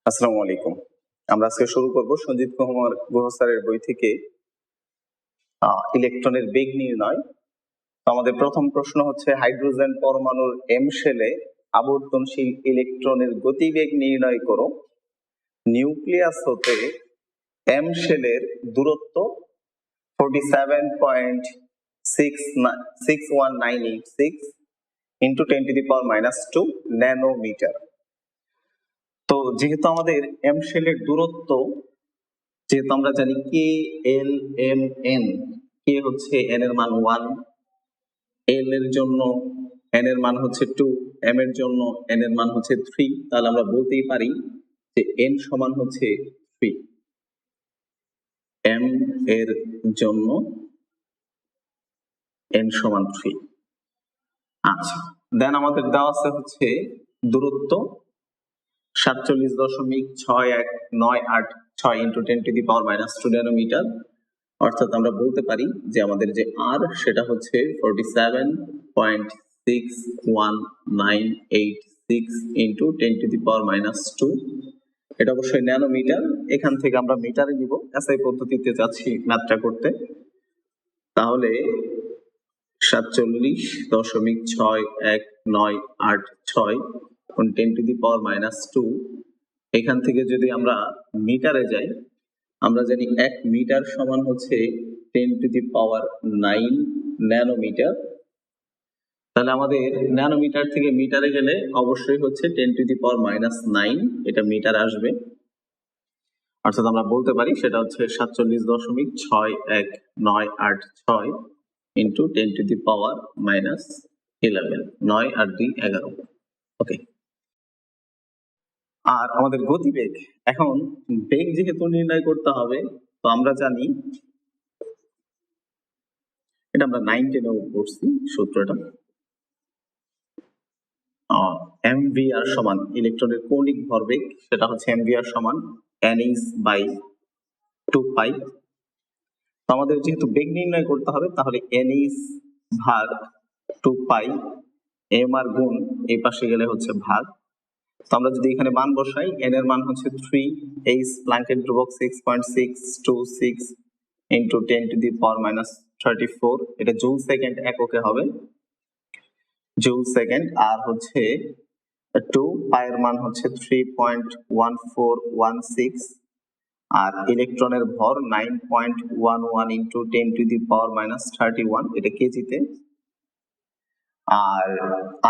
আসসালামু আলাইকুম। আমরা আজকে শুরু করব সঞ্জিত কুমার গুহ স্যারের বই থেকে ইলেকট্রনের বেগ নির্ণয়। তো আমাদের প্রথম প্রশ্ন হচ্ছে হাইড্রোজেন পরমাণুর এম শেলে আবর্তনশীল ইলেকট্রনের গতিবেগ নির্ণয় করো। নিউক্লিয়াস হতে এম শেলের দূরত্ব 47.61986 ইন্টু 10⁻⁻² ন্যানোমিটার। তো যেহেতু আমাদের এম শেলের দূরত্ব, যেহেতু আমরা জানি কে এল এম এন, কে হচ্ছে এন এর মান 1, এল এর জন্য এন এর মান হচ্ছে 2, এম এর জন্য এন এর মান হচ্ছে 3, তাহলে আমরা বলতেই পারি যে এন সমান হচ্ছে 3। এম এর জন্য এন সমান 3। আচ্ছা, দেন আমাদের দেওয়া আছে হচ্ছে দূরত্ব 47.6198 ইন্টু 10⁻⁻² ন্যানোমিটার। অর্থাৎ আমরা বলতে পারি যে আমাদের যে আর সেটা হচ্ছে 47.6198 ইন্টু 10⁻⁻²। এটা অবশ্যই ন্যানোমিটার। এখান থেকে আমরা মিটারে নিব, এসআই পদ্ধতিতে যাচ্ছি ম্যাথটা করতে। তাহলে 47.6198 10⁻⁻², এখান থেকে যদি আমরা মিটারে যাই, আমরা জানি 1 মিটার সমান হচ্ছে 10⁹ ন্যানোমিটার। তাহলে আমাদের ন্যানোমিটার থেকে মিটারে গেলে অবশ্যই হচ্ছে 10⁻⁹ এটা মিটার আসবে। অর্থাৎ আমরা বলতে পারি সেটা হচ্ছে 47.6198 ইন্টু 10⁻⁻11, 9 আর 2 11। ওকে, আর আমাদের গতিবেগ, এখন বেগ যেহেতু নির্ণয় করতে হবে, তো আমরা জানি, এটা আমরা 9-10 পড়ছি সূত্রটা, mvr সমান ইলেকট্রনের কৌণিক ভরবেগ, সেটা হচ্ছে mvr সমান nh/2π। তো আমাদের যেহেতু বেগ নির্ণয় করতে হবে, তাহলে nh/2π, mr গুণ এই পাশে গেলে হচ্ছে ভাগ। তো আমরা যদি এখানে মান বসাই, n এর মান হচ্ছে 3, h প্ল্যাঙ্কের ধ্রুবক 6.626 ইন্টু 10⁻⁻34, এটা জুল সেকেন্ড এককে হবে, জুল সেকেন্ড। আর হচ্ছে 2 পায়ের মান হচ্ছে 3.1416, আর ইলেকট্রনের ভর 9.11 ইন্টু 10⁻⁻31, এটা কেজিতে।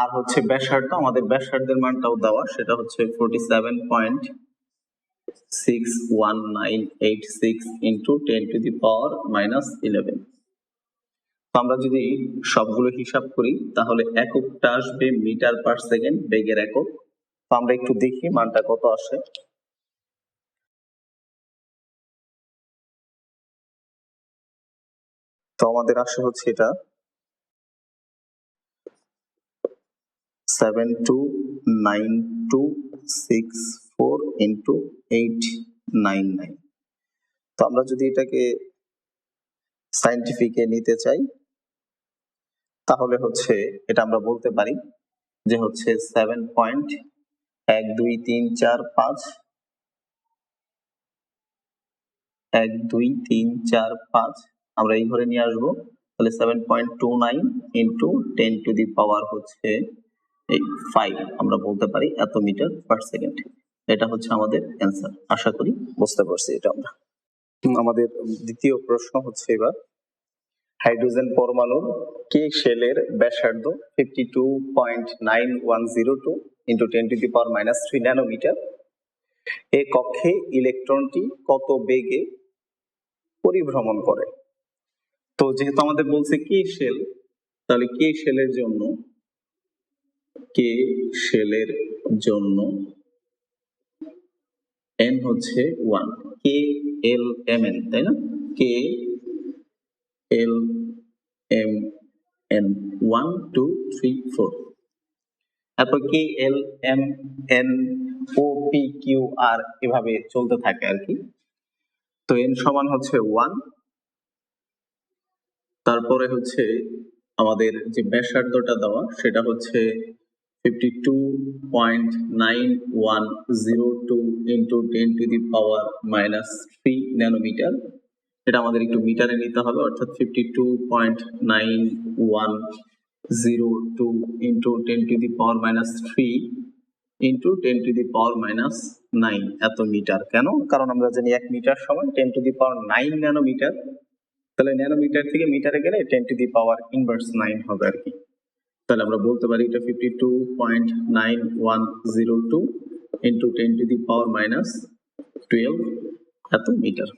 আর হচ্ছে ব্যাসার্ধ, আমাদের ব্যাসার্ধের মানটাও দেওয়া, সেটা হচ্ছে 47.61986 ইন্টু 10⁻⁻11। তো আমরা যদি সবগুলো হিসাব করি, তাহলে এককটা আসবে মিটার পার সেকেন্ড, বেগের একক। তো আমরা একটু দেখি মানটা কত আসে। তো আমাদের আসে হচ্ছে এটা 729264 ইন্টু 899। তো আমরা যদি এটাকে সায়েন্টিফিকে নিতে চাই, তাহলে হচ্ছে এটা আমরা বলতে পারি যে হচ্ছে 7.12345 12345 আমরা এই ঘরে নিয়ে আসবো। তাহলে 7.29 ইন্টু 10⁻⁻, হচ্ছে এই 5, আমরা বলতে পারি এত মিটার পার সেকেন্ড। এটা হচ্ছে আমাদের অ্যান্সার। আশা করি বুঝতে পারছি এটা আমরা। আমাদের দ্বিতীয় প্রশ্ন হচ্ছে এবার, হাইড্রোজেন পরমাণুর কে শেলের ব্যাসার্ধ 52.9102 ইন্টু 10⁻⁻³ ন্যানোমিটার। এ কক্ষে ইলেকট্রনটি কত বেগে পরিভ্রমণ করে? তো যেহেতু আমাদের বলছে কে শেল, তাহলে কে শেলের জন্য n হচ্ছে 1, কে এল এম এন, তাই না? কে এল এম এন 1 2 3 4, তারপর K L M N O P Q R এভাবে চলতে থাকে আর কি। তো n সমান হচ্ছে 1। তারপরে হচ্ছে আমাদের যে ব্যাসার্ধটা দেওয়া, সেটা হচ্ছে 52.9102 into 10 to the power minus 3 nanometre. এটা আমাদের একটু মিটারে নিতে হবে, অর্থাৎ 52.9102 into 10 to the power minus 3 into 10 to the power minus 9 এত মিটার। কেন? কারণ আমরা জানি 1 মিটার সমান 10 to the power 9 ন্যানোমিটার। তাহলে ন্যানোমিটার থেকে মিটারে গেলে 10 to the power ইনভার্স 9 হবে আর কি। তাহলে আমরা বলতে পারি এটা 52.9102 into 10 to the power minus 12 এত মিটার।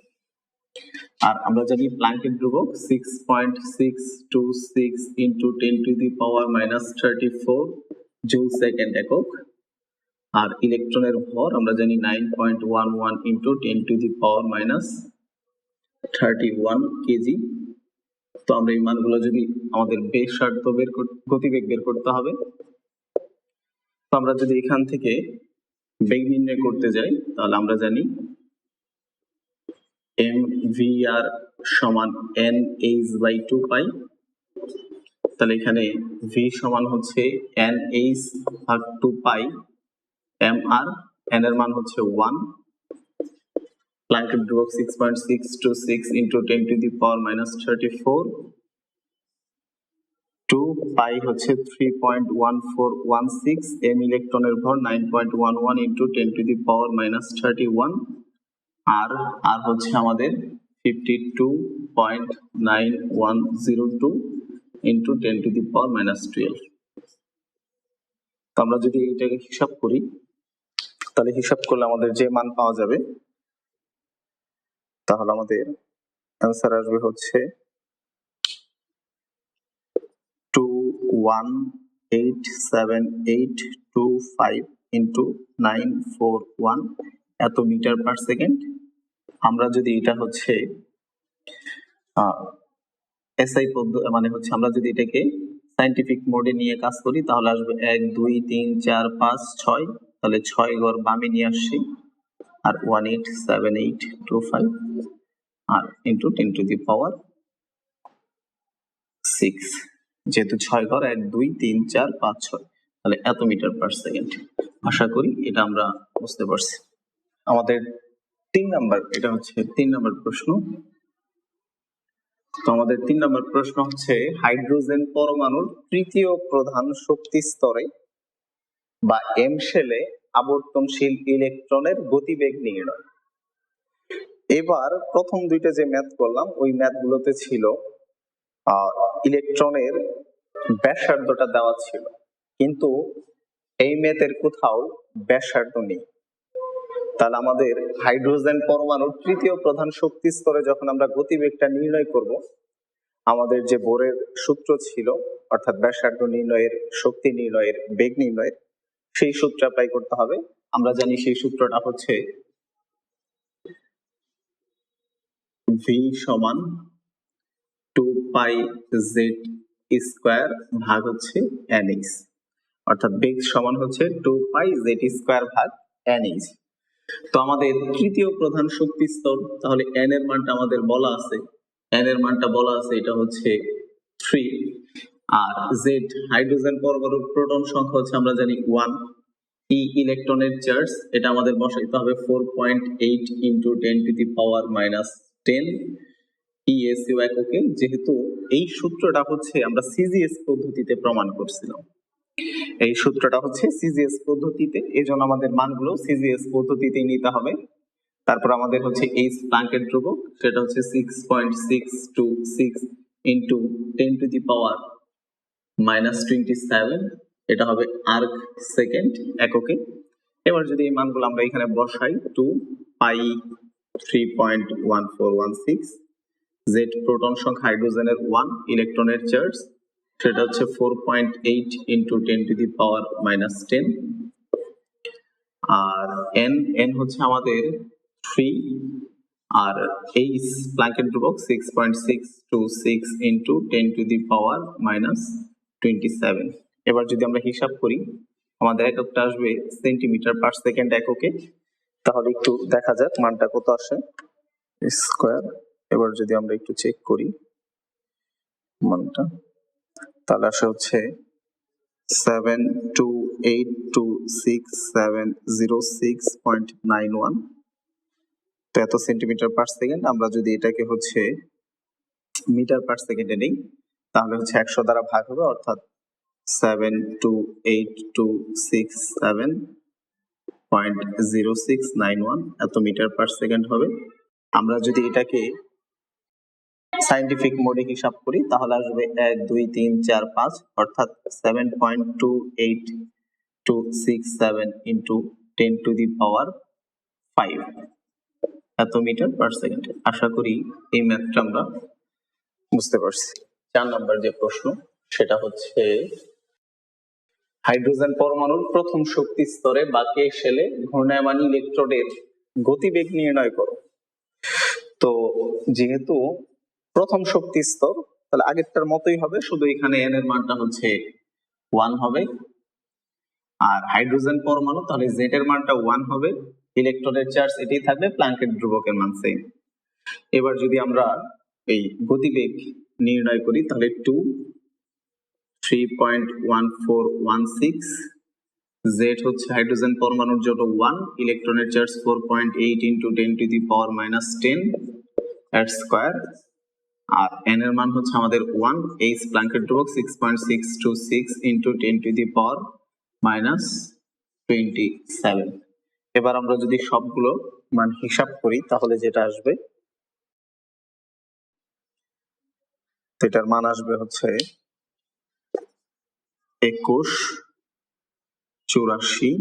আর আমরা জানি প্ল্যাঙ্কের ধ্রুবক 6.626 into 10 to the power minus 34 joule second একক। আর ইলেকট্রনের ভর আমরা জানি 9.11 into 10 to the power minus 31 KG. তো আমরা এই মানগুলো যদি আমাদের ব্যাসার্ধ গতিবেগ বের করতে হবে, তো আমরা যদি এখান থেকে বেগ নির্ণয় করতে যাই তাহলে আমরা জানি mvr সমান nh/2 পাই। তাহলে এখানে v সমান হচ্ছে nh/2 পাই mr, n এর মান হচ্ছে 1, প্ল্যাঙ্কের ধ্রুবক 6.626 into 10 to the power minus 34, 2 পাই হচ্ছে 3.1416, m ইলেকট্রনের ভর 9.11 into 10 to the power minus 31, আর হচ্ছে আমাদের 52.9102 into 10 to the power minus 12। তো আমরা যদি এইটাকে হিসাব করি তাহলে হিসাব করলে আমাদের যে মান পাওয়া যাবে তাহলে আমাদের অ্যান্সার আসবে হচ্ছে 2187.825 into 941 এত মিটার পার সেকেন্ড। আমরা যদি এটা হচ্ছে এসআই পদ্ধতি মানে হচ্ছে আমরা যদি এটাকে সায়েন্টিফিক মোডে নিয়ে কাজ করি তাহলে আসবে 1 2 3 4 5 6, তাহলে 6 ঘর বামে নিয়ে আসছি আর 187825 আর ইনটু 10 to the power 6, যেহেতু 6 ঘর 1 2 3 4 5 6, তাহলে এত মিটার পার সেকেন্ড। আশা করি এটা আমরা বুঝতে পারছি। আমাদের 3 নাম্বার, এটা হচ্ছে 3 নাম্বার প্রশ্ন। তো আমাদের 3 নাম্বার প্রশ্ন হচ্ছে হাইড্রোজেন পরমাণুর তৃতীয় প্রধান শক্তি স্তরে বা এম শেলে আবর্তনশীল ইলেকট্রনের গতিবেগ নির্ণয়। এবার প্রথম দুইটা যে ম্যাথ করলাম ওই ম্যাথগুলোতে ছিল ইলেকট্রনের ব্যাসার্ধটা দেওয়া ছিল, কিন্তু এই ম্যাথের কোথাও ব্যাসার্ধ নেই। তাহলে আমাদের হাইড্রোজেন পরমাণুর তৃতীয় প্রধান শক্তি স্তরে যখন আমরা গতিবেগটা নির্ণয় করব, আমাদের যে বোরের সূত্র ছিল অর্থাৎ ব্যাসার্ধ নির্ণয়ের, শক্তি নির্ণয়ের, বেগ নির্ণয়ের, সেই সূত্র অ্যাপ্লাই করতে হবে। আমরা জানি সেই সূত্রটা হচ্ছে v সমান 2πz² ভাগ হচ্ছে nh, অর্থাৎ বেগ সমান হচ্ছে 2πz² ভাগ nh। তো আমাদের তৃতীয় প্রধান শক্তি স্তর, তাহলে n এর মানটা আমাদের বলা আছে, n এর মানটা বলা আছে এটা হচ্ছে 3, আর z হাইড্রোজেন পরমাণুর প্রোটন সংখ্যা হচ্ছে আমরা জানি 1, e ইলেকট্রনের চার্জ এটা আমাদের বসাইতে হবে 4.8 into 10 to the power minus 10 ESU এককে, যেহেতু এই সূত্রটা হচ্ছে আমরা সিজিএস পদ্ধতিতে প্রমাণ করছিলাম, এই সূত্রটা হচ্ছে সিজিএস পদ্ধতিতে, এজন্য আমাদের মানগুলো সিজিএস পদ্ধতিতে নিতে হবে। তারপর আমাদের হচ্ছে এইচ প্ল্যাঙ্কের ধ্রুবক, সেটা হচ্ছে 6.626 into 10 to the power minus 27, এটা হবে আর্ক সেকেন্ড এককে। এবার যদি এই মানগুলো আমরা এখানে বসাই 2π3.1416, জেড প্রোটন সংখ্যা হাইড্রোজেনের 1, ইলেকট্রনের চার্জ সেটা হচ্ছে 4.8 into 10 to the power minus 10, R n হচ্ছে আমাদের 3, আর এইচ প্ল্যাঙ্কের ধ্রুবক 6.626 into 10 to the power minus 27। এবার যদি আমরা হিসাব করি আমাদের এককটা আসবে সেন্টিমিটার পার সেকেন্ড এককে। তাহলে একটু দেখা যাক মানটা কত আসে স্কয়ার। এবার যদি আমরা একটু চেক করি মানটা, তাহলে আসে হচ্ছে 0.826706.91, তো এত সেন্টিমিটার পার সেকেন্ড। আমরা যদি এটাকে হচ্ছে মিটার পার সেকেন্ডে নেই তাহলে হচ্ছে 100 দ্বারা ভাগ হবে, অর্থাৎ 72827.0691 এত মিটার পার সেকেন্ড হবে। আমরা যদি এটাকে সাইন্টিফিক মোডে হিসাব করি তাহলে আসবে 1 2 3 4 5, অর্থাৎ 7.28267 ইন্টু 10 টু দি পাওয়ার 5 এত মিটার পার সেকেন্ড। আশা করি এই ম্যাথটা আমরা বুঝতে পারছি। 4 নম্বর যে প্রশ্ন সেটা হচ্ছে হাইড্রোজেন পরমাণুর প্রথম শক্তি স্তরে বা কে শেলে ঘূর্ণায়মান ইলেকট্রনের গতিবেগ নির্ণয় করো। তো যেহেতু প্রথম শক্তি স্তর তাহলে আগেরটার মতোই হবে, শুধু এখানে n এর মানটা হচ্ছে 1 হবে। আর হাইড্রোজেন পরমাণু তাহলে z এর মানটা 1 হবে, ইলেকট্রনের চার্জ এটাই থাকবে, প্ল্যাঙ্কের ধ্রুবকের মান সেম। এবার যদি আমরা এই গতিবেগ নির্ণয় করি তাহলে 3.1416, z হচ্ছে হাইড্রোজেন পরমাণুর জন্য 1, ইলেকট্রনের চার্জ 4.8 ইন্টু 10 টু দি পাওয়ার -10 এর স্কয়ার, আর n এর মান হচ্ছে আমাদের 1, h প্ল্যাঙ্কের ধ্রুবক 6.626 ইন্টু 10 টু দি পাওয়ার -27। এবার আমরা যদি সবগুলো মান হিসাব করি তাহলে যেটা আসবে, এটার মান আসবে হচ্ছে 21, 84,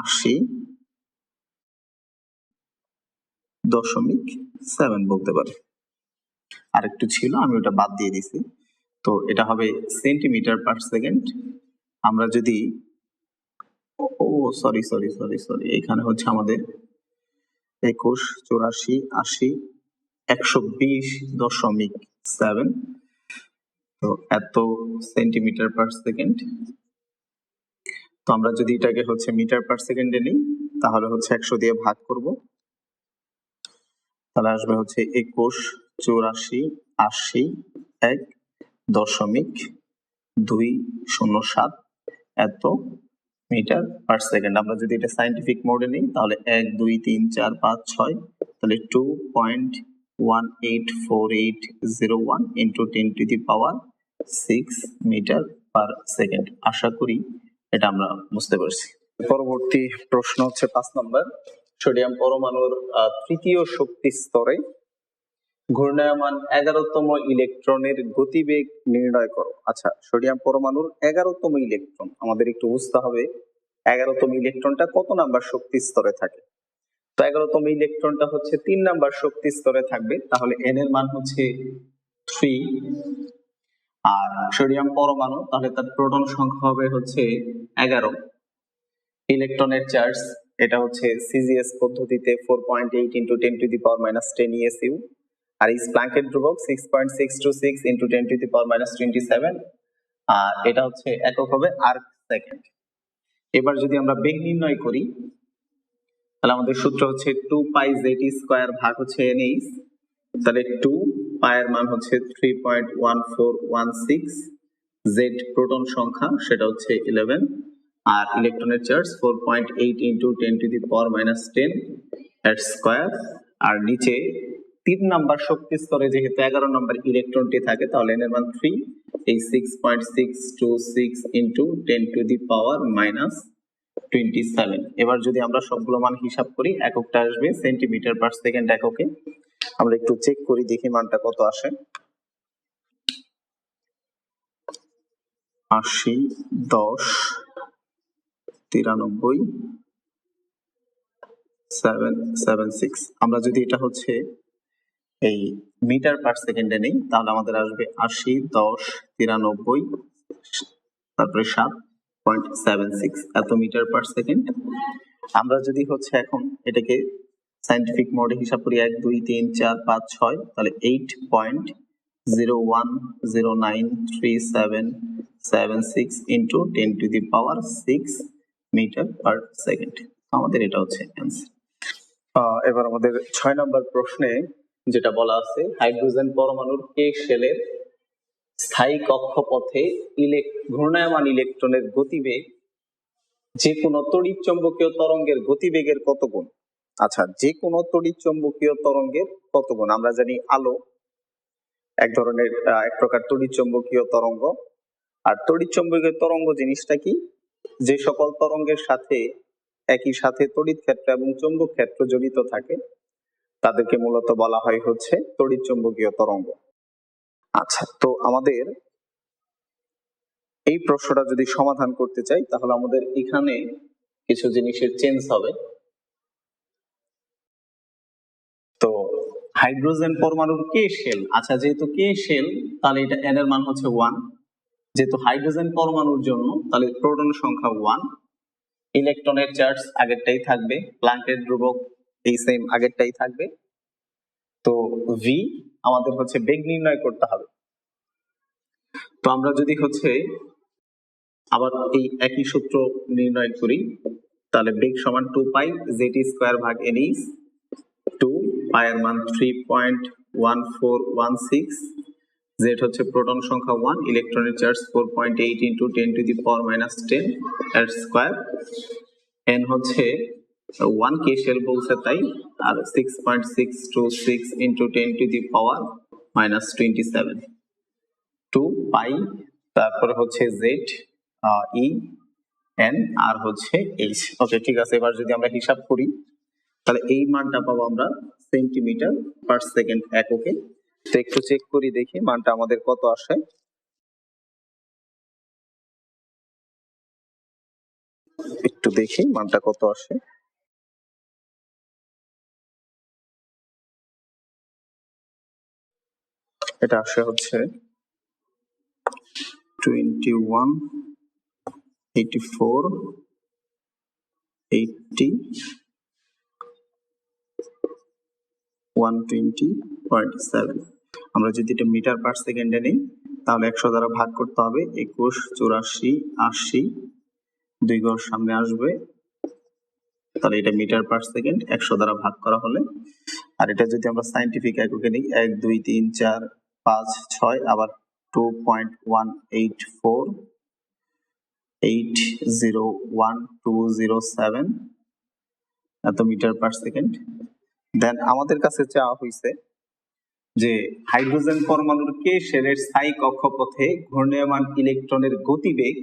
80.7 বলতে পারি। আরেকটু ছিল আমি ওটা বাদ দিয়ে দিছি, তো এটা হবে সেন্টিমিটার পার সেকেন্ড। আমরা যদি সরি এখানে হচ্ছে আমাদের 21, 84, 80, 120.7, তো এত সেন্টিমিটার পার সেকেন্ড। তো আমরা যদি এটাকে হচ্ছে মিটার পার সেকেন্ডে নিই তাহলে হচ্ছে 100 দিয়ে ভাগ করব, তাহলে আসবে হচ্ছে 21, 84, 80, 1.207 এত মিটার পার সেকেন্ড। আমরা যদি এটা সাইন্টিফিক মোডে নিই তাহলে 1 2 3 4 5 6, তাহলে 2.184801 into 10 to the power 6 metre per second. আশা করি এটা আমরা বুঝতে পারছি। পরবর্তী প্রশ্ন হচ্ছে 5 নম্বর, সোডিয়াম পরমাণুর তৃতীয় শক্তি স্তরে ঘূর্ণায়মান 11তম ইলেকট্রনের গতিবেগ নির্ণয় করো। আচ্ছা, সোডিয়াম পরমাণুর 11তম ইলেকট্রন আমাদের একটু বুঝতে হবে 11তম ইলেকট্রনটা কত নাম্বার শক্তি স্তরে থাকে। তো 11তম ইলেকট্রনটা হচ্ছে 3 নাম্বার শক্তি স্তরে থাকবে, তাহলে n এর মান হচ্ছে 3। আর সোডিয়াম পরমাণু তাহলে তার প্রোটন সংখ্যা হবে হচ্ছে 11, ইলেকট্রনের চার্জ এটা হচ্ছে সিজিএস পদ্ধতিতে 4.8 into 10 to the power -10 ESU, আর এই প্ল্যাঙ্কের ধ্রুবক 6.626 ইন্টু 10 টু দি পাওয়ার -27, আর এটা হচ্ছে একক হবে আর্ক সেকেন্ড। এবার যদি আমরা বেগ নির্ণয় করি তাহলে আমাদের সূত্র হচ্ছে 2π/z² ভাগ হচ্ছে nh, তাহলে 2π এর মান হচ্ছে 3.1416, z প্রোটন সংখ্যা সেটা হচ্ছে 11, আর ইলেকট্রনের চার্জ 4.8 ইন্টু 10 টু দি পাওয়ার -10 এর স্কয়ার, আর নিচে 3 নাম্বার শক্তি স্তরে যেহেতু 11 নম্বর ইলেকট্রনটি থাকে তাহলে n এর মান 3, এই 6.626 ইন্টু 10 টু দি পাওয়ার -27। এবার যদি আমরা সবগুলো মান হিসাব করি এককটা আসবে সেন্টিমিটার পার সেকেন্ড এককে। আমরা একটু চেক করি দেখি মানটা কত আসে। 80, 10, 93, 776। আমরা যদি এটা হচ্ছে এই মিটার পার সেকেন্ডে নেই তাহলে আমাদের আসবে 80, 10, 93, তারপরে 7.76 এত মিটার পার সেকেন্ড। আমরা যদি হচ্ছে এখন এটাকে সাইন্টিফিক মোডে হিসাব করি 1 2 3 4 5 6, তাহলে 8.01093776 into 10 to the power 6 metre per second. আমাদের এটা হচ্ছে অ্যান্সার। এবার আমাদের 6 নম্বর প্রশ্নে যেটা বলা আছে হাইড্রোজেন পরমাণুর কে শেলের স্থায়ী কক্ষপথে ঘূর্ণায়মান ইলেকট্রনের গতিবেগ যে কোনো তড়িৎ চৌম্বকীয় তরঙ্গের গতিবেগের কত গুণ? আচ্ছা, যে কোনো তড়িৎ চৌম্বকীয় তরঙ্গের কত গুণ? আমরা জানি আলো এক ধরনের এক প্রকার তড়িৎ চৌম্বকীয় তরঙ্গ। আর তড়িৎ চৌম্বকীয় তরঙ্গ জিনিসটা কি? যে সকল তরঙ্গের সাথে একই সাথে তড়িৎ ক্ষেত্র এবং চৌম্বক ক্ষেত্র জড়িত থাকে তাদেরকে মূলত বলা হয় হচ্ছে তড়িৎ চৌম্বকীয় তরঙ্গ। আচ্ছা, তো আমাদের এই প্রশ্নটা যদি সমাধান করতে চাই তাহলে আমাদের এখানে কিছু জিনিসের চেঞ্জ হবে। তো হাইড্রোজেন পরমাণুর কে শেল, আচ্ছা যেহেতু কে শেল তাহলে এটা n এর মান হচ্ছে 1, যেহেতু হাইড্রোজেন পরমাণুর জন্য তাহলে প্রোটন সংখ্যা 1, ইলেকট্রনের চার্জ আগেরটাই থাকবে, প্ল্যাঙ্কের ধ্রুবক এই সেম আগেরটাই থাকবে। তো ভি আমাদের হচ্ছে বেগ নির্ণয় করতে হবে। তো আমরা যদি হচ্ছে আবার এই একই সূত্র নির্ণয় করি তাহলে বেগ সমান 2 পাই জেটি স্কয়ার ভাগ এনই, 2 পাই এর মান 3.1416, জেড হচ্ছে প্রোটন সংখ্যা 1, ইলেকট্রনের charge 4.8 into 10 to the power minus 10 এর স্কয়ার, এন হচ্ছে 1 কে শেল বলছে তাই, আর 6.626 into 10 to the power minus 27, 2 পাই তারপরে হচ্ছে জেড ই এন আর হচ্ছে এইচ। ওকে, ঠিক আছে। এবার যদি আমরা হিসাব করি তাহলে এই মানটা পাবো আমরা সেন্টিমিটার পার সেকেন্ড এককে। তো একটু চেক করি দেখি মানটা আমাদের কত আসে। একটু দেখি মানটা কত আসে। এটা আসে হচ্ছে 21, 84, 80, 120.7। আমরা যদি এটা মিটার পার সেকেন্ডে নেই তাহলে 100 দ্বারা ভাগ করতে হবে, 21, 84, 80, 2 ঘর সামনে আসবে, তাহলে এটা মিটার পার সেকেন্ড 100 দ্বারা ভাগ করা হলে। আর এটা যদি আমরা সাইন্টিফিক এককে নিই 1, 2, 3, 4, 5, 6, আবার 2.184, 801207 এত মিটার পার সেকেন্ড। দেন আমাদের কাছে চাওয়া হয়েছে যে হাইড্রোজেন পরমাণুর কে শেলের স্থায়ী কক্ষপথে ঘূর্ণায়মান ইলেকট্রনের গতিবেগ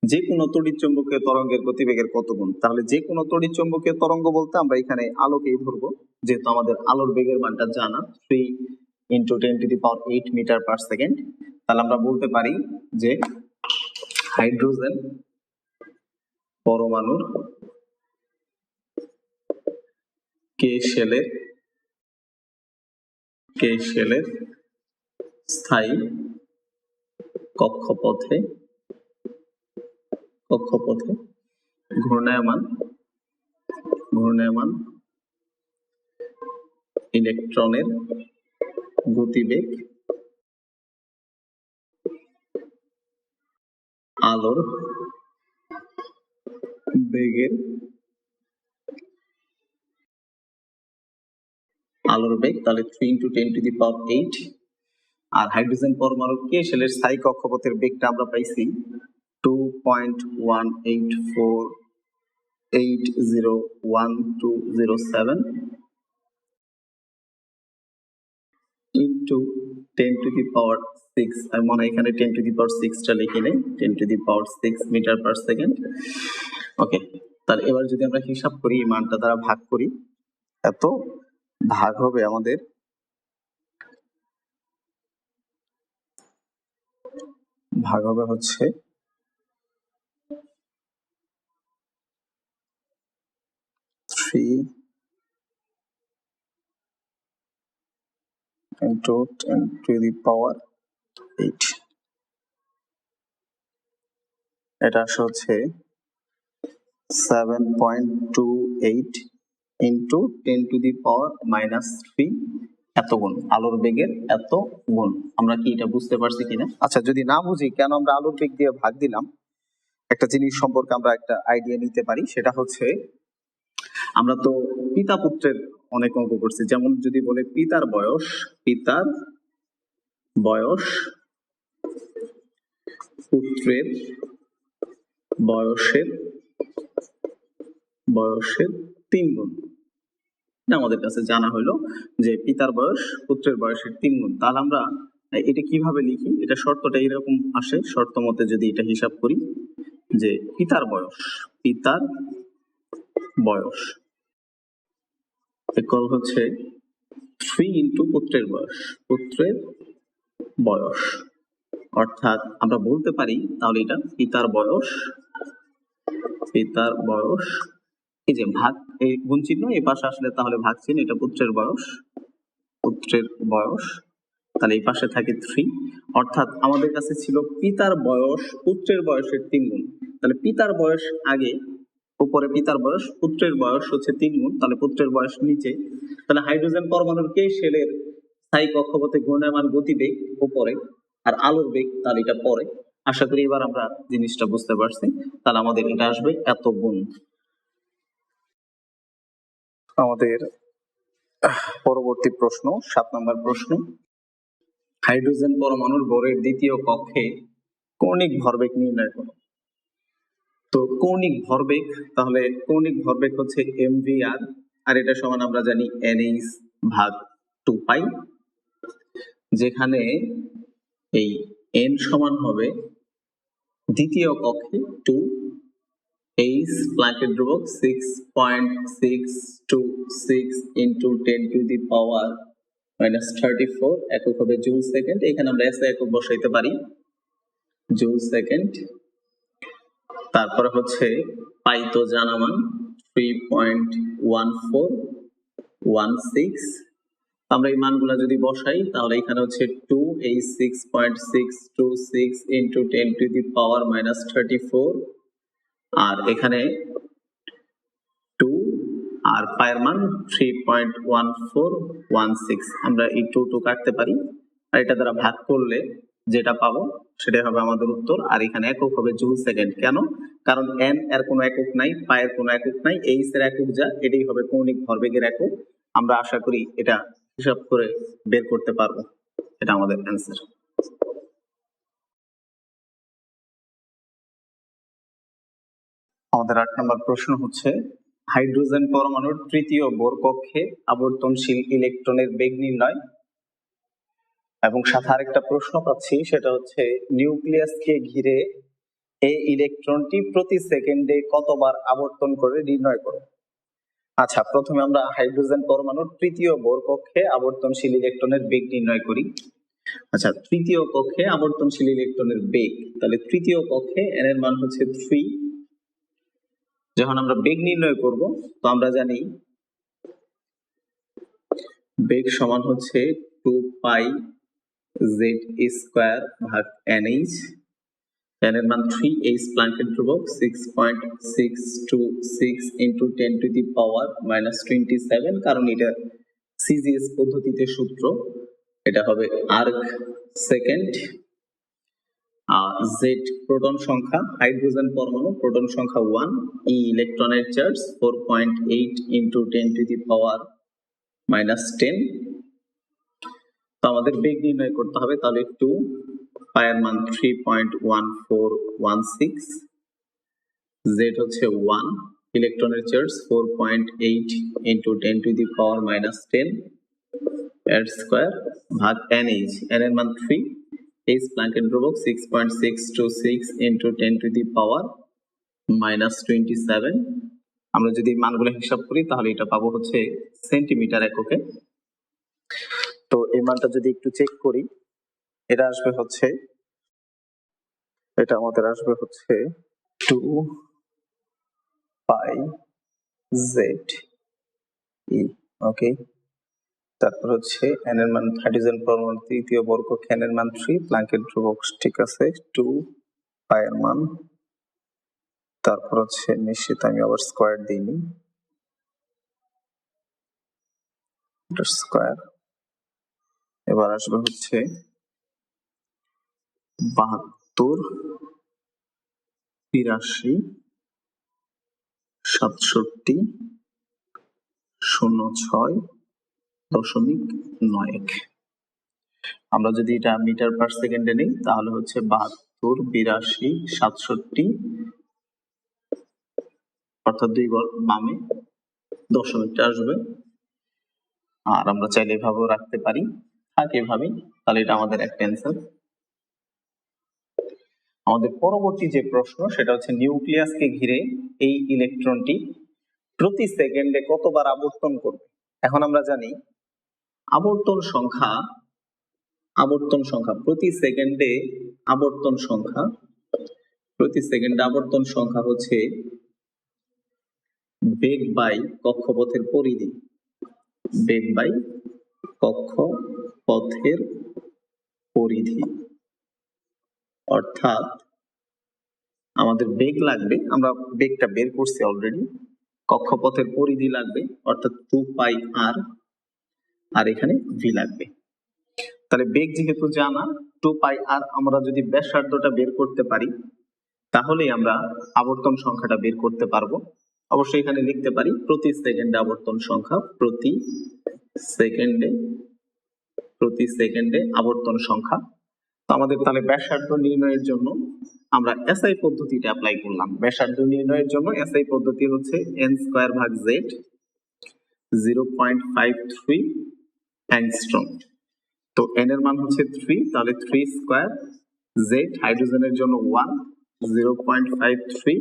যে কোনো তড়িৎ চৌম্বকীয় তরঙ্গের গতিবেগের কত গুণ? তাহলে যে কোনো তড়িৎ চৌম্বকীয় তরঙ্গ বলতে আমরা এখানে আলোকেই ধরবো, যেহেতু আমাদের আলোর বেগের মানটা জানা 3 into 10 to the power 8 metre per second. তাহলে আমরা বলতে পারি যে হাইড্রোজেন পরমাণুর কে শেলের স্থায়ী কক্ষপথে ঘূর্ণায়মান ইলেকট্রনের গতিবেগ আলোর বেগ তাহলে 3 ইন্টু 10 টু দি পাওয়ার 8। আর হাইড্রোজেন পরমাণুর কে শেলের স্থায়ী কক্ষপথের বেগটা আমরা পাইছি 2.184801207 ইন্টু 10 টু দি পাওয়ার 6। আমি মনে হয় এখানে 10 টু দি পাওয়ার 6টা লিখি নেই, 10 to the power 6 metre per second. Okay, তাহলে এবার যদি আমরা হিসাব করি এই মানটা দ্বারা ভাগ করি, এত ভাগ হবে আমাদের হচ্ছে 3 into 10 to the power 8। এটা হচ্ছে 7.28 into 10 to the power minus 3 এত গুণ, আলোর বেগের এত গুণ। আমরা কি এটা বুঝতে পারছি কিনা? আচ্ছা, যদি না বুঝি কেন আমরা আলোর বেগ দিয়ে ভাগ দিলাম, একটা জিনিস সম্পর্কে আমরা একটা আইডিয়া নিতে পারি। সেটা হচ্ছে আমরা তো পিতা পুত্রের অনেক অঙ্ক করছি, যেমন যদি বলে পিতার বয়স পুত্রের বয়সের বয়সের 3 গুণ। আমাদের কাছে জানা হলো যে পিতার বয়স পুত্রের বয়সের 3 গুণ। তাহলে আমরা এটা কিভাবে লিখি? এটা শর্তটা এরকম আসে, শর্ত মতে যদি এটা হিসাব করি যে পিতার বয়স ইকুয়াল হচ্ছে 3 ইন্টু পুত্রের বয়স, অর্থাৎ আমরা বলতে পারি তাহলে এটা পিতার বয়স এই যে ভাগ, এই গুণ চিহ্ন এই পাশে আসলে তাহলে ভাগ চিহ্ন, এটা পুত্রের বয়স, তাহলে এই পাশে থাকে 3, অর্থাৎ আমাদের কাছে ছিল পিতার বয়স পুত্রের বয়সের 3 গুণ। তাহলে পিতার বয়স আগে, উপরে পিতার বয়স, পুত্রের বয়স হচ্ছে 3 গুণ, তাহলে পুত্রের বয়স নিচে। তাহলে হাইড্রোজেন পরমাণুর কে শেলের স্থায়ী কক্ষপথে ঘূর্ণায়মান গতিবেগ উপরে আর আলোর বেগ তাহলে এটা পরে। আশা করি এবার আমরা জিনিসটা বুঝতে পারছি। তাহলে আমাদের এটা আসবে এত গুণ। আমাদের পরবর্তী প্রশ্ন 7 নম্বর প্রশ্ন, হাইড্রোজেন পরমাণুর বোরের দ্বিতীয় কক্ষে কৌণিক ভরবেগ নির্ণয় করো। তো কৌণিক ভরবেগ, তাহলে কৌণিক ভরবেগ হচ্ছে mvr, আর এটা সমান আমরা জানি nh ভাগ 2 পাই, যেখানে এই n সমান হবে দ্বিতীয় কক্ষে 2, h প্ল্যাঙ্কের ধ্রুবক 6.626 ইন্টু 10 টু দি পাওয়ার -34, একক হবে জুল সেকেন্ড। এখানে আমরা এসআই একক বসাইতে পারি, জুল সেকেন্ড। তারপরে হচ্ছে পাই তো জানা মান 3.1416, আমরা এই মানগুলো যদি বসাই তাহলে এখানে হচ্ছে 2 এই 6.626 ইন্টু 10 টু দি পাওয়ার -34, আর এখানে 2 আর পায়ের মান 3.1416, আমরা এই 2 কাটতে পারি, আর এটা দ্বারা ভাগ করলে যেটা পাবো সেটাই হবে আমাদের উত্তর। আর এখানে একক হবে জুল সেকেন্ড। কেন? কারণ n এর কোনো একক নাই, পায়ের কোনো একক নাই, h এর একক যা, এটাই হবে কৌণিক ভরবেগের একক। আমরা আশা করি এটা হিসাব করে বের করতে পারবো, এটা আমাদের অ্যান্সার। আমাদের 8 নম্বর প্রশ্ন হচ্ছে, হাইড্রোজেন পরমাণুর তৃতীয় বোর কক্ষে আবর্তনশীল ইলেকট্রনের বেগ নির্ণয়। এবং সাথে আরেকটা প্রশ্ন পাচ্ছি, সেটা হচ্ছে নিউক্লিয়াসকে ঘিরে এই ইলেকট্রনটি প্রতি সেকেন্ডে কতবার আবর্তন করে নির্ণয় করো। আচ্ছা, প্রথমে আমরা হাইড্রোজেন পরমাণুর তৃতীয় বোর কক্ষে আবর্তনশীল ইলেকট্রনের বেগ নির্ণয় করি। আচ্ছা, তৃতীয় কক্ষে আবর্তনশীল ইলেকট্রনের বেগ, তাহলে তৃতীয় কক্ষে n এর মান হচ্ছে 3। যখন আমরা বেগ নির্ণয় করব তো আমরা জানি বেগ সমান হচ্ছে 2 পাই z স্কয়ার ভাগ nh, n এর মান 3, h প্ল্যাঙ্কের ধ্রুবক 6.626 ইন্টু 10 টু দি পাওয়ার -27, কারণ এটা সিজিএস পদ্ধতিতে সূত্র, এটা হবে আর্ক সেকেন্ড। z প্রোটন সংখ্যা, হাইড্রোজেন পরমাণু প্রোটন সংখ্যা 1, e ইলেকট্রনের চার্জ 4.8 ইন্টু 10 টু দি পাওয়ার -10। তো আমাদের বেগ নির্ণয় করতে হবে, তাহলে 2 পায়ের মান 3.1416, z হচ্ছে 1, ইলেকট্রনের চার্জ 4.8 ইন্টু 10 টু দি পাওয়ার -10 এর স্কয়ার ভাগ nh, n এর মান 3, h প্ল্যাঙ্কের ধ্রুবক 6.626 ইন্টু 10 টু দি পাওয়ার -27। আমরা যদি মানগুলো হিসাব করি তাহলে এটা পাবো হচ্ছে সেন্টিমিটার এককে। তো এই মানটা যদি একটু চেক করি, এটা আসবে হচ্ছে, এটা আমাদের আসবে হচ্ছে 2 পাই z e, ওকে। তারপর হচ্ছে n এর মান, হাইড্রোজেন পরমাণুর তৃতীয় বোর কক্ষে n এর মান 3, প্ল্যাঙ্কের ধ্রুবক ঠিক আছে 2 পাই এর মান, তারপর হচ্ছে নিশ্চিত আমি আবার স্কয়ার দিইনি, এটা স্কয়ার। এবার আসবে হচ্ছে 72, 82, 67, 06.91। আমরা যদি এটা মিটার পার সেকেন্ডে নিই তাহলে হচ্ছে 72, 82, 67, অর্থাৎ 2 ঘর বামে দশমিকটা আসবে। আর আমরা চাইলে এভাবেও রাখতে পারি, থাকে এভাবেই, তাহলে এটা আমাদের একটা অ্যান্সার। আমাদের পরবর্তী যে প্রশ্ন সেটা হচ্ছে নিউক্লিয়াসকে ঘিরে এই ইলেকট্রনটি প্রতি সেকেন্ডে কতবার আবর্তন করবে। এখন আমরা জানি আবর্তন সংখ্যা প্রতি সেকেন্ডে আবর্তন সংখ্যা হচ্ছে বেগ বাই কক্ষপথের পরিধি, অর্থাৎ আমাদের বেগ লাগবে, আমরা বেগটা বের করছি অলরেডি, কক্ষপথের পরিধি লাগবে অর্থাৎ 2πr, আর এখানে v লাগবে। তাহলে বেগ যেহেতু জানা, 2πr, আমরা যদি ব্যাসার্ধটা বের করতে পারি তাহলেই আমরা আবর্তন সংখ্যাটা বের করতে পারবো। অবশ্যই এখানে লিখতে পারি প্রতি সেকেন্ডে আবর্তন সংখ্যা, প্রতি সেকেন্ডে আবর্তন সংখ্যা। তো আমাদের তাহলে ব্যাসার্ধ নির্ণয়ের জন্য আমরা এসআই পদ্ধতিটা অ্যাপ্লাই করলাম। ব্যাসার্ধ নির্ণয়ের জন্য এসআই পদ্ধতি হচ্ছে n²/z 0.53 অ্যাংস্ট্রম। তো n এর মান হচ্ছে 3, তাহলে 3² z, হাইড্রোজেনের জন্য 1, 0.53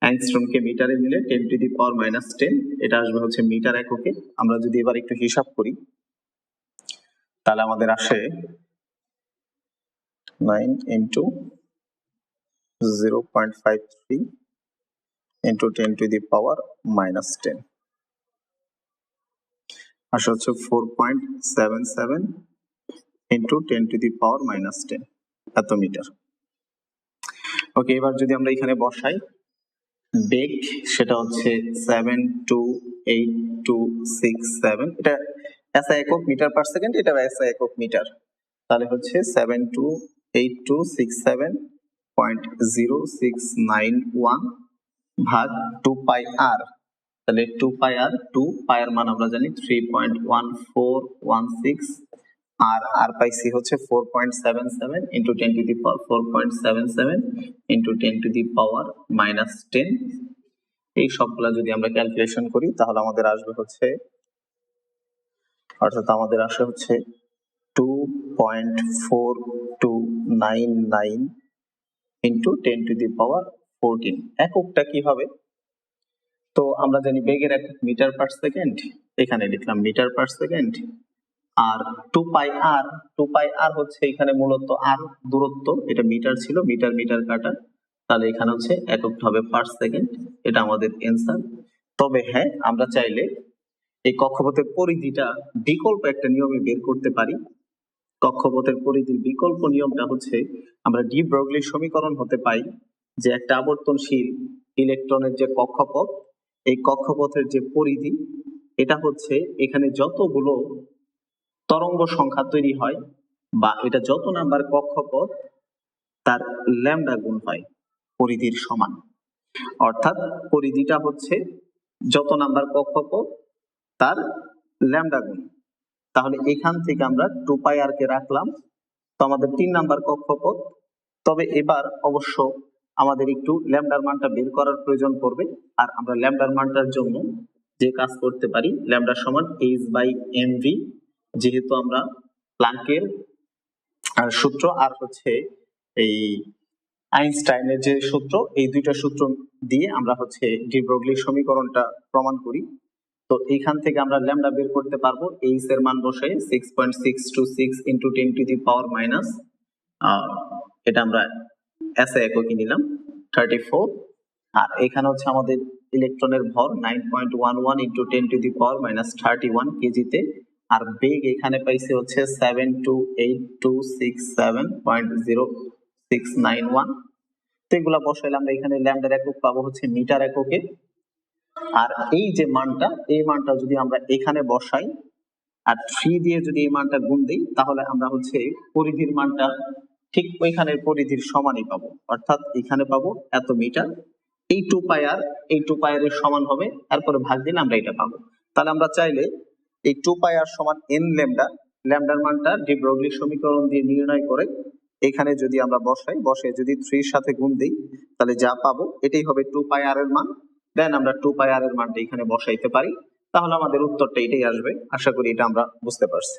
অ্যাংস্ট্রমকে মিটারে নিলে 10⁻⁻10, এটা আসবে হচ্ছে মিটার এককে। আমরা যদি এবার একটু হিসাব করি তাহলে আমাদের আসে 9 × 0.53 × 10⁻⁻10 আসে হচ্ছে 4.77 × 10⁻⁻10 এত মিটার। ওকে, এবার যদি আমরা এখানে বসাই বেগ, সেটা হচ্ছে 72827, এটা এসআই একক মিটার পার সেকেন্ড, এটা এসআই একক মিটার, তাহলে হচ্ছে 72827.0691 ভাগ 2πr, তাহলে 2πr, 2πr মান আমরা জানি 3.1416, আর পাইছি হচ্ছে 4.77 × 10⁻4.77 × 10⁻⁻10। এই সবগুলা যদি আমরা ক্যালকুলেশন করি তাহলে আমাদের আসবে হচ্ছে, অর্থাৎ আমাদের আসে হচ্ছে 2.4299 × 10⁻14। এককটা কি হবে? তো আমরা জানি বেগের একক মিটার পার সেকেন্ড, এখানে লিখলাম মিটার পার সেকেন্ড, আর 2πr হচ্ছে এখানে মূলত আর দূরত্ব, এটা মিটার ছিল, মিটার কাটা, তাহলে এখানে হচ্ছে এককটা হবে পার সেকেন্ড, এটা আমাদের অ্যান্সার। তবে হ্যাঁ, আমরা চাইলে এই কক্ষপথের পরিধিটা বিকল্প একটা নিয়মে বের করতে পারি। কক্ষপথের পরিধির বিকল্প নিয়মটা হচ্ছে আমরা ডি ব্রগলি সমীকরণ হতে পাই যে একটা আবর্তনশীল ইলেকট্রনের যে কক্ষপথ, এই কক্ষপথের যে পরিধি, এটা হচ্ছে এখানে যতগুলো তরঙ্গ সংখ্যা তৈরি হয় বা এটা যত নাম্বার কক্ষপথ তার ল্যামডা গুণ হয় পরিধির সমান, অর্থাৎ পরিধিটা হচ্ছে যত নাম্বার কক্ষপথ তার ল্যামডা গুণ। তাহলে এখান থেকে আমরা 2πr কে রাখলাম, তো আমাদের 3 নাম্বার কক্ষপথ। তবে এবার অবশ্য আমাদের একটু ল্যামডার মানটা বের করার প্রয়োজন পড়বে, আর আমরা ল্যামডার মানটার জন্য যে কাজ করতে পারি, ল্যামডা সমান h/mv, যেহেতু আমরা প্লাঙ্কের সূত্র আর হচ্ছে এই আইনস্টাইনের যে সূত্র, এই দুইটা সূত্র দিয়ে আমরা হচ্ছে ডি ব্রগলি সমীকরণটা প্রমাণ করি। তো এইখান থেকে আমরা ল্যামডা বের করতে পারবো, এইচ এর মান বসে 6.626 × 10⁻⁻, এটা আমরা এসআই এককে নিলাম 34, আর এখানে হচ্ছে আমাদের ইলেকট্রনের ভর 9.11 × 10⁻31 কেজিতে, আর বেগ এখানে পাইছে হচ্ছে 72827.0691। তো এগুলা বসাইলে আমরা এখানে ল্যামডার একক পাবো হচ্ছে মিটার এককে। আর এই যে মানটা, এই মানটা যদি আমরা এখানে বসাই আর 3 দিয়ে যদি এই মানটা গুণ দিই, তাহলে আমরা হচ্ছে পরিধির মানটা ঠিক ওইখানের পরিধির সমানই পাবো, অর্থাৎ এখানে পাবো এত মিটার। এই 2πr এর সমান হবে, তারপরে ভাগ দিলে আমরা এটা পাবো। তাহলে আমরা চাইলে এই 2πr সমান n ল্যামডা, ল্যামডার মানটা ডি ব্রগলি সমীকরণ দিয়ে নির্ণয় করে এখানে যদি আমরা বসে যদি 3 এর সাথে গুণ দিই, তাহলে যা পাবো এটাই হবে 2πr এর মান। দেন আমরা 2 পাই আর এর মানটা এখানে বসাইতে পারি, তাহলে আমাদের উত্তরটা এটাই আসবে। আশা করি এটা আমরা বুঝতে পারছি।